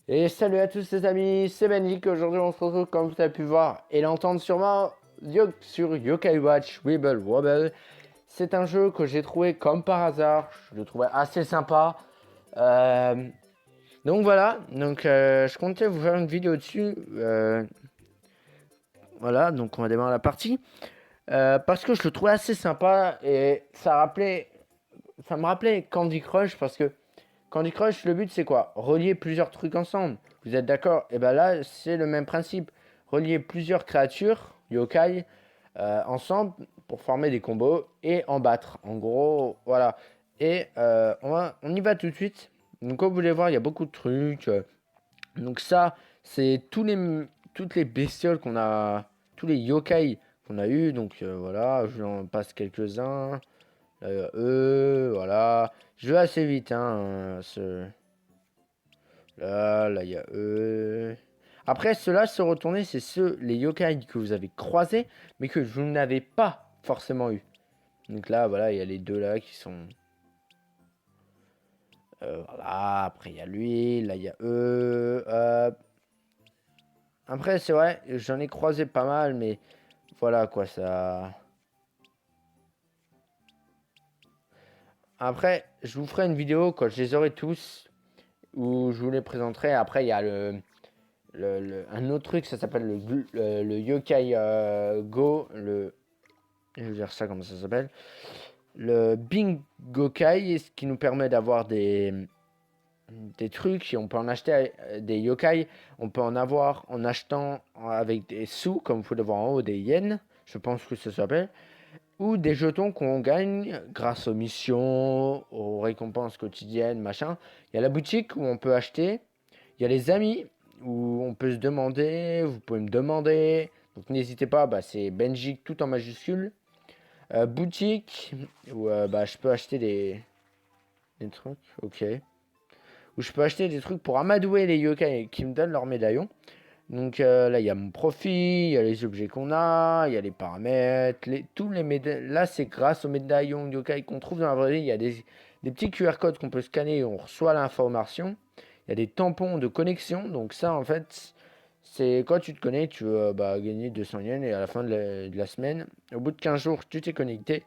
Et salut à tous les amis, c'est Benjik. Aujourd'hui on se retrouve comme vous avez pu voir et l'entendre sûrement sur Yokai Watch Wibble Wobble. C'est un jeu que j'ai trouvé comme par hasard, je le trouvais assez sympa. Euh, donc voilà, je comptais vous faire une vidéo dessus. Voilà, donc on va démarrer la partie. Parce que je le trouvais assez sympa et ça me rappelait Candy Crush parce que Candy Crush, le but c'est quoi? Relier plusieurs trucs ensemble. Vous êtes d'accord? Et ben là, c'est le même principe. Relier plusieurs créatures, yokai, ensemble pour former des combos et en battre. En gros, voilà. Et on y va tout de suite. Donc comme vous voulez voir, il y a beaucoup de trucs. Donc ça, c'est toutes les bestioles qu'on a, tous les yokai qu'on a eu. Donc voilà, je vous en passe quelques-uns. Là, il y a eux, voilà. Je vais assez vite, hein. Là, il y a eux. Après, ceux-là, se retourner, c'est les yokai que vous avez croisés, mais que vous n'avez pas forcément eu. Donc là, voilà, il y a les deux là qui sont. Voilà, après, il y a lui, là, il y a eux. Après, c'est vrai, j'en ai croisé pas mal, mais voilà quoi, ça. Après, je vous ferai une vidéo quand je les aurai tous, où je vous les présenterai. Après, il y a un autre truc, ça s'appelle le Yokai Go, je vais dire ça comme ça s'appelle. Le Bingokai, ce qui nous permet d'avoir des trucs, et on peut en acheter des yokai, on peut en avoir en achetant avec des sous, comme vous pouvez le voir en haut, des yens, je pense que ça s'appelle, ou des jetons qu'on gagne grâce aux missions, aux récompenses quotidiennes, machin. Il y a la boutique où on peut acheter, il y a les amis où on peut se demander, vous pouvez me demander, donc n'hésitez pas, bah, c'est Benjik tout en majuscule. Boutique où bah, je peux acheter des trucs, ok. Où je peux acheter des trucs pour amadouer les yokai qui me donnent leurs médaillons. Donc là, il y a mon profil, il y a les objets qu'on a, il y a les paramètres, tous les médaillons. Là, c'est grâce aux médaillons yokai qu'on trouve dans la vraie vie. Il y a des petits QR codes qu'on peut scanner et on reçoit l'information. Il y a des tampons de connexion. Donc ça, en fait, c'est quand tu te connectes, tu veux bah, gagner 200 yens et à la fin de la semaine, au bout de 15 jours, tu t'es connecté,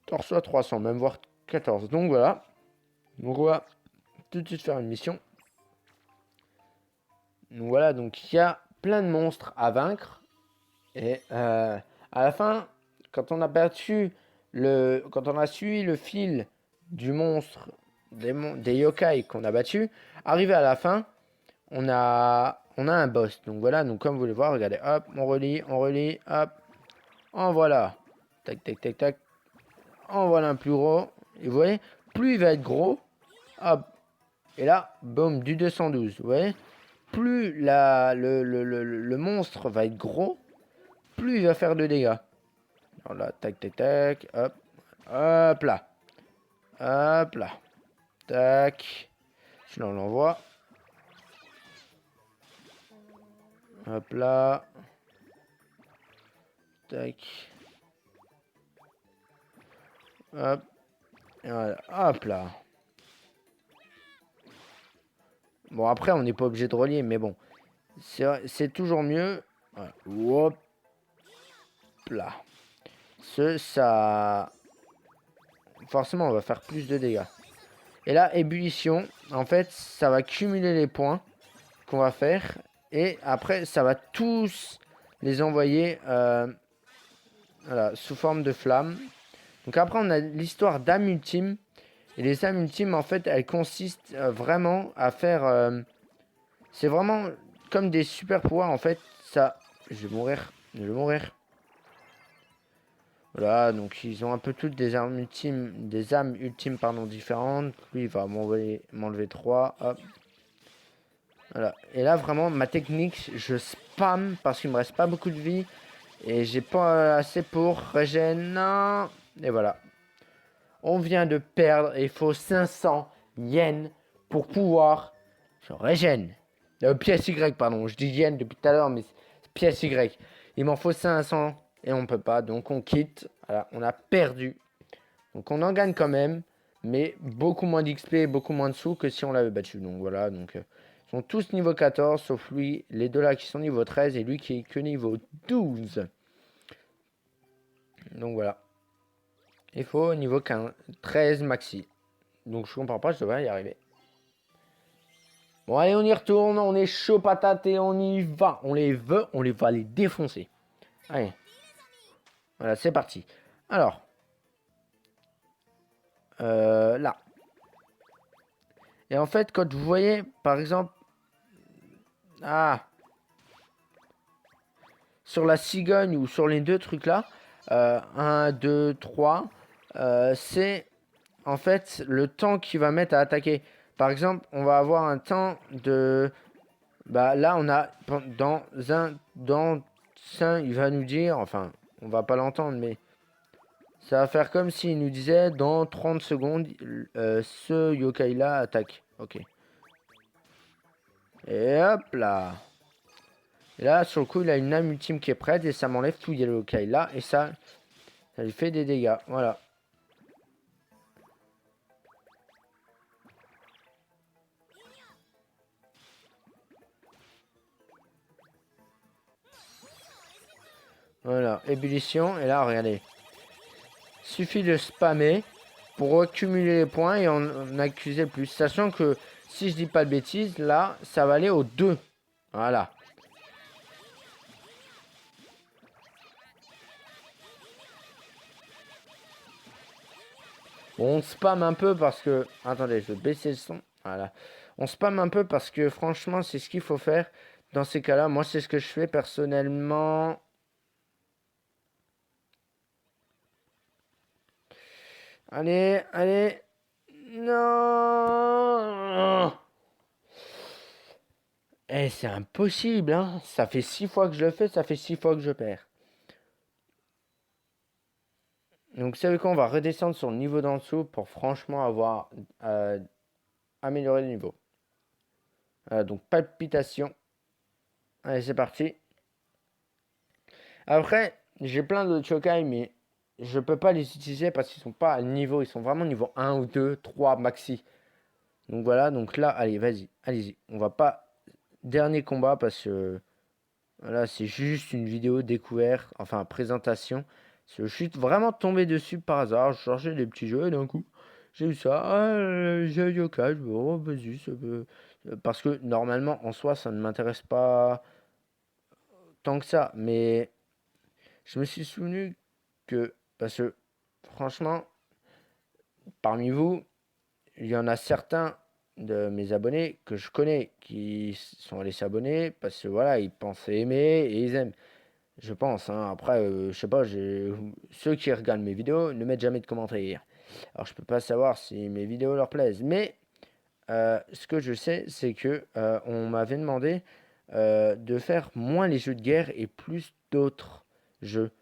tu reçois 300, même voire 14. Donc voilà. Donc on va tout de suite faire une mission. Donc voilà, donc il y a plein de monstres à vaincre. Et à la fin, quand on a battu quand on a suivi le fil du monstre, des yokai qu'on a battu, arrivé à la fin, on a un boss. Donc voilà, donc comme vous voulez voir, regardez, hop, on relie, hop, en voilà. Tac, tac, tac, tac. En voilà un plus gros. Et vous voyez, plus il va être gros, hop. Et là, boum, du 212. Vous voyez, plus le monstre va être gros, plus il va faire de dégâts. Alors là, tac, tac, tac, hop, hop là, tac. Sinon, on l'envoie. Hop là, tac, hop, et voilà, hop là. Bon, après, on n'est pas obligé de relier, mais bon, c'est toujours mieux. Voilà. Hop là. Ça, forcément, on va faire plus de dégâts. Et là, ébullition, en fait, ça va cumuler les points qu'on va faire. Et après, ça va tous les envoyer voilà, sous forme de flammes. Donc après, on a l'histoire d'âme ultime. Et les âmes ultimes, en fait, elles consistent vraiment à faire... c'est vraiment comme des super pouvoirs, en fait. Ça... Je vais mourir. Je vais mourir. Voilà, donc ils ont un peu toutes des âmes ultimes pardon, différentes. Lui, il va m'enlever 3. Hop. Voilà. Et là, vraiment, ma technique, je spam parce qu'il me reste pas beaucoup de vie. Et j'ai pas assez pour régène. Non. Et voilà. On vient de perdre. Il faut 500 yens pour pouvoir. Je régène. Pièce Y, pardon. Je dis yens depuis tout à l'heure, mais c'est pièce Y. Il m'en faut 500 et on peut pas. Donc on quitte. Voilà, on a perdu. Donc on en gagne quand même. Mais beaucoup moins d'XP, beaucoup moins de sous que si on l'avait battu. Donc voilà. Donc sont tous niveau 14, sauf lui, les deux là qui sont niveau 13 et lui qui est que niveau 12. Donc voilà. Il faut niveau 15, 13 maxi. Donc je comprends pas, je devrais y arriver. Bon allez, on y retourne, on est chaud patate et on y va. On les veut, on les va les défoncer. Allez. Voilà, c'est parti. Alors. Là. Et en fait, quand vous voyez, par exemple... Ah. Sur la cigogne ou sur les deux trucs là. 1, 2, 3. C'est en fait le temps qu'il va mettre à attaquer. Par exemple, on va avoir un temps de... Bah là, on a... Dans un, il va nous dire... Enfin, on va pas l'entendre, mais... Ça va faire comme s'il nous disait, dans 30 secondes, ce yokai-là attaque. Ok. Et hop là. Et là, sur le coup, il a une âme ultime qui est prête et ça m'enlève tout le yokai-là. Et ça lui fait des dégâts. Voilà. Voilà, ébullition. Et là, regardez. Suffit de spammer pour accumuler les points et en accuser plus. Sachant que, si je dis pas de bêtises, là, ça va aller au 2. Voilà. Bon, on spam un peu parce que... Attendez, je vais baisser le son. Voilà. On spam un peu parce que, franchement, c'est ce qu'il faut faire. Dans ces cas-là, moi, c'est ce que je fais personnellement. Allez, allez. Non. Eh, c'est impossible, hein. Ça fait 6 fois que je le fais, ça fait 6 fois que je perds. Donc, vous savez quoi, on va redescendre sur le niveau d'en dessous pour franchement avoir amélioré le niveau. Donc, palpitation. Allez, c'est parti. Après, j'ai plein de Chokai, mais je peux pas les utiliser parce qu'ils sont pas à niveau. Ils sont vraiment niveau 1 ou 2, 3 maxi. Donc voilà, donc là, allez, vas-y, allez-y. On va pas... Dernier combat parce que... Voilà, c'est juste une vidéo découverte, enfin présentation. Je suis vraiment tombé dessus par hasard. Je cherchais des petits jeux et d'un coup, j'ai eu ça. Ah, j'ai un yokai. Oh, vas-y, ça peut... Parce que normalement, en soi, ça ne m'intéresse pas tant que ça. Mais je me suis souvenu que, parce que franchement, parmi vous, il y en a certains de mes abonnés que je connais qui sont allés s'abonner parce que voilà, ils pensaient aimer et ils aiment. Je pense, hein. Après, je sais pas, ceux qui regardent mes vidéos ne mettent jamais de commentaires. Alors, je peux pas savoir si mes vidéos leur plaisent. Mais ce que je sais, c'est que on m'avait demandé de faire moins les jeux de guerre et plus d'autres jeux.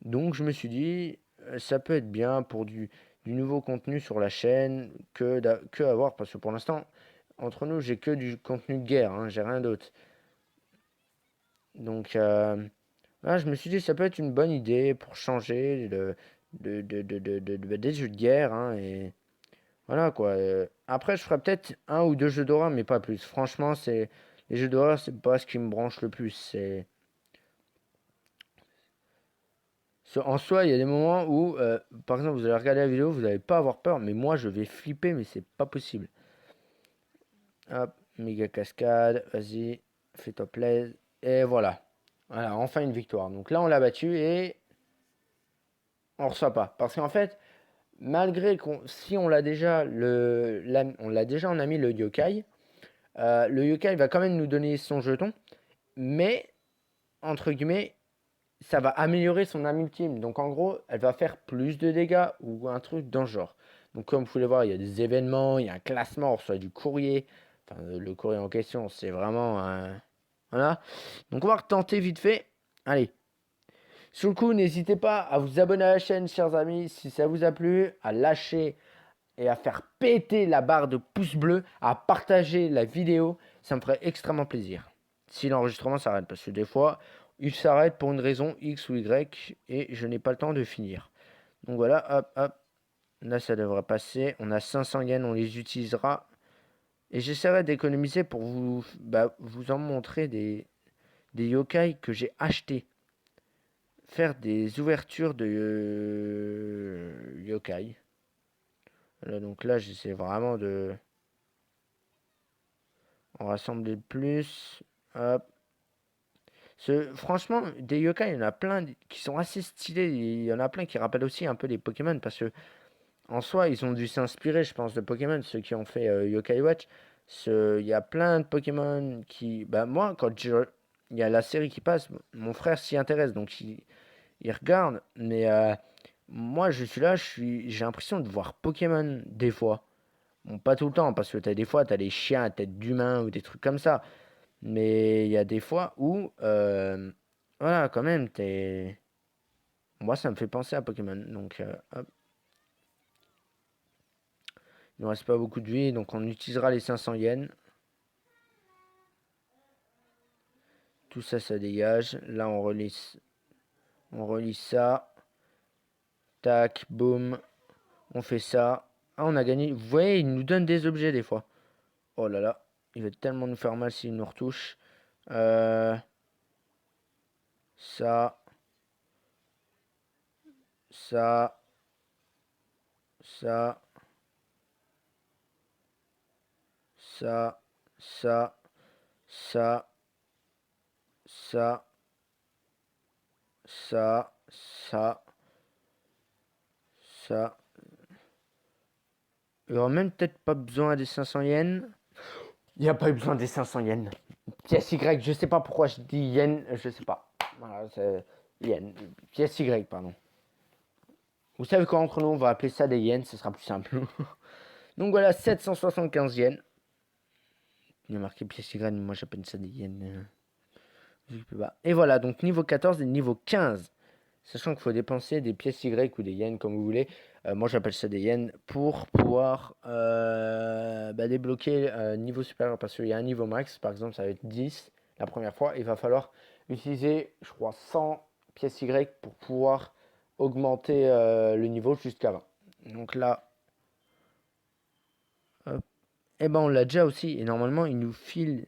Donc, je me suis dit, ça peut être bien pour du nouveau contenu sur la chaîne que avoir. Parce que pour l'instant, entre nous, j'ai que du contenu de guerre, hein, j'ai rien d'autre. Donc, voilà, je me suis dit, ça peut être une bonne idée pour changer des jeux de guerre, hein, et voilà quoi. Après, je ferai peut-être un ou deux jeux d'horreur, mais pas plus. Franchement, les jeux d'horreur, c'est pas ce qui me branche le plus. En soi, il y a des moments où, par exemple, vous allez regarder la vidéo, vous n'allez pas avoir peur, mais moi, je vais flipper, mais c'est pas possible. Hop, méga cascade, vas-y, fais-toi plaisir, et voilà. Voilà, enfin une victoire. Donc là, on l'a battu et on reçoit pas. Parce qu'en fait, malgré qu'on, si on l'a déjà, on l'a déjà, on a mis le yokai va quand même nous donner son jeton, mais entre guillemets, ça va améliorer son âme ultime. Donc en gros, elle va faire plus de dégâts ou un truc dans ce genre. Donc comme vous pouvez le voir, il y a des événements, il y a un classement, on reçoit du courrier. Enfin, le courrier en question, c'est vraiment un... Voilà. Donc on va retenter vite fait. Allez, sur le coup, n'hésitez pas à vous abonner à la chaîne, chers amis, si ça vous a plu, à lâcher et à faire péter la barre de pouce bleu, à partager la vidéo, ça me ferait extrêmement plaisir. Si l'enregistrement s'arrête, parce que des fois, il s'arrête pour une raison X ou Y et je n'ai pas le temps de finir. Donc voilà, hop, hop, là ça devrait passer. On a 500 yens, on les utilisera. Et j'essaierai d'économiser pour vous en montrer des yokai que j'ai achetés. Faire des ouvertures de yokai. Voilà, donc là, j'essaie vraiment de en rassembler le plus. Hop. Franchement, des yokai, il y en a plein qui sont assez stylés. Il y en a plein qui rappellent aussi un peu les Pokémon parce que en soi, ils ont dû s'inspirer, je pense, de Pokémon, ceux qui ont fait Yokai Watch. Il y a plein de Pokémon qui. Bah, moi, il y a la série qui passe, mon frère s'y intéresse, donc il regarde. Mais moi, je suis là, j'ai l'impression de voir Pokémon des fois. Bon, pas tout le temps, parce que des fois, t'as des chiens à tête d'humain ou des trucs comme ça. Mais il y a des fois où. Voilà, quand même, moi, ça me fait penser à Pokémon. Donc, hop. Il ne reste pas beaucoup de vie, donc on utilisera les 500 yens. Tout ça, ça dégage. Là, on relie ça. Tac, boum. On fait ça. Ah, on a gagné. Vous voyez, il nous donne des objets des fois. Oh là là. Il va tellement nous faire mal s'il nous retouche. Ça. Ça. Ça. Ça. Ça. Ça. Ça. Ça. Ça. Ça. Il n'y aura même peut-être pas besoin des 500 yens. Il n'y a pas eu besoin des 500 yens. Pièce Y, je sais pas pourquoi je dis yen, je sais pas. Voilà, c'est yen. Pièce Y, pardon. Vous savez quoi, entre nous, on va appeler ça des yens, ce sera plus simple. Donc voilà, 775 yens. Il y a marqué pièce Y, moi j'appelle ça des yens. Et voilà, donc niveau 14 et niveau 15. Sachant qu'il faut dépenser des pièces Y ou des yens comme vous voulez. Moi j'appelle ça des yens pour pouvoir débloquer niveau supérieur. Parce qu'il y a un niveau max, par exemple ça va être 10 la première fois. Il va falloir utiliser, je crois, 100 pièces Y pour pouvoir augmenter le niveau jusqu'à 20. Donc là, hop. Et ben on l'a déjà aussi. Et normalement il nous file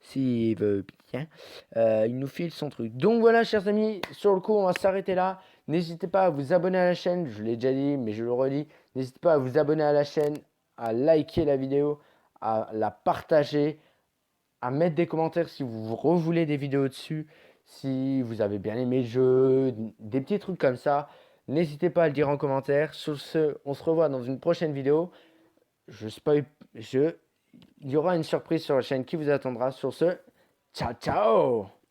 s'il veut bien. Il nous file son truc. Donc voilà, chers amis, sur le coup, on va s'arrêter là. N'hésitez pas à vous abonner à la chaîne. Je l'ai déjà dit, mais je le redis. N'hésitez pas à vous abonner à la chaîne, à liker la vidéo, à la partager, à mettre des commentaires si vous revoulez des vidéos dessus, si vous avez bien aimé le jeu, des petits trucs comme ça. N'hésitez pas à le dire en commentaire. Sur ce, on se revoit dans une prochaine vidéo. Il y aura une surprise sur la chaîne qui vous attendra. Sur ce, ciao ciao!